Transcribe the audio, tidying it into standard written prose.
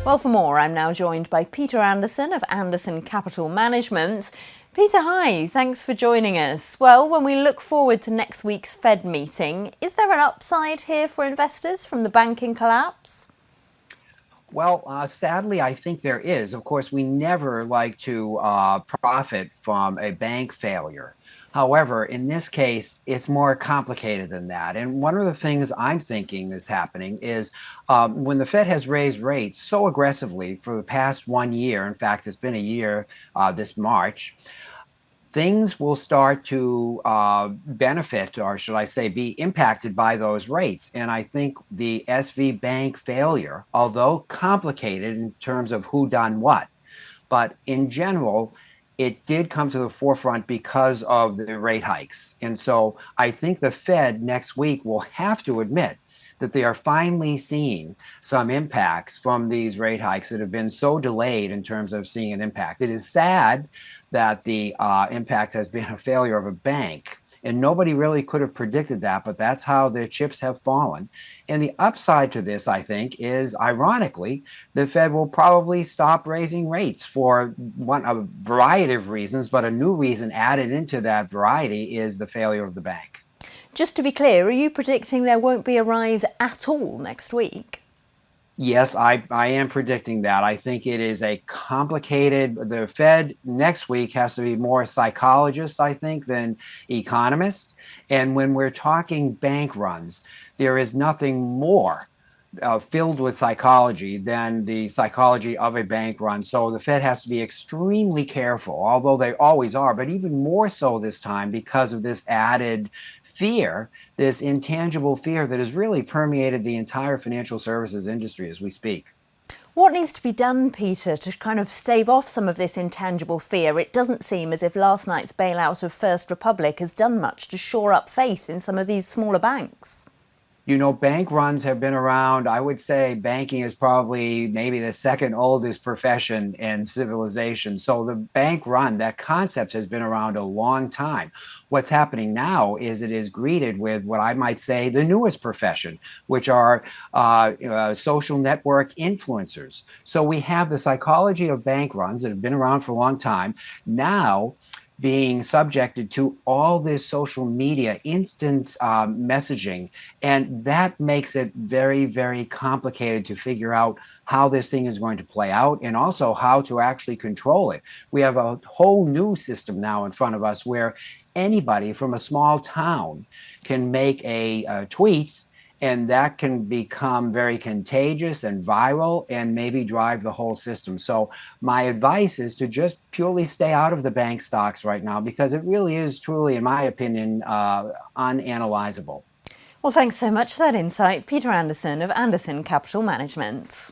Well, for more, I'm now joined by Peter Andersen of Andersen Capital Management. Peter, hi, thanks for joining us. Well, when we look forward to next week's Fed meeting, is there an upside here for investors from the banking collapse? Well, sadly, I think there is. Of course, we never like to profit from a bank failure. However, in this case, it's more complicated than that. And one of the things I'm thinking is happening is when the Fed has raised rates so aggressively for the past 1 year, in fact, it's been a year this March, things will start to benefit, or should I say, be impacted by those rates. And I think the SV Bank failure, although complicated in terms of who done what, but in general, it did come to the forefront because of the rate hikes. And so I think the Fed next week will have to admit that they are finally seeing some impacts from these rate hikes that have been so delayed in terms of seeing an impact. It is sad that the impact has been a failure of a bank, and nobody really could have predicted that, but that's how the chips have fallen. And the upside to this, I think, is ironically, the Fed will probably stop raising rates for a variety of reasons, but a new reason added into that variety is the failure of the bank. Just to be clear, are you predicting there won't be a rise at all next week? Yes, I am predicting that. I think it is a complicated, the Fed next week has to be more psychologist, I think, than economist. And when we're talking bank runs, there is nothing more filled with psychology than the psychology of a bank run. So the Fed has to be extremely careful, although they always are, but even more so this time because of this added fear, this intangible fear that has really permeated the entire financial services industry as we speak. What needs to be done, Peter, to kind of stave off some of this intangible fear? It doesn't seem as if last night's bailout of First Republic has done much to shore up faith in some of these smaller banks. You know, bank runs have been around. I would say banking is probably maybe the second oldest profession in civilization. So the bank run, that concept has been around a long time. What's happening now is it is greeted with what I might say the newest profession, which are social network influencers. So we have the psychology of bank runs that have been around for a long time. Now, being subjected to all this social media, instant messaging, and that makes it very, very complicated to figure out how this thing is going to play out and also how to actually control it. We have a whole new system now in front of us where anybody from a small town can make a tweet, and that can become very contagious and viral and maybe drive the whole system. So my advice is to just purely stay out of the bank stocks right now because it really is truly, in my opinion, unanalyzable. Well, thanks so much for that insight, Peter Andersen of Andersen Capital Management.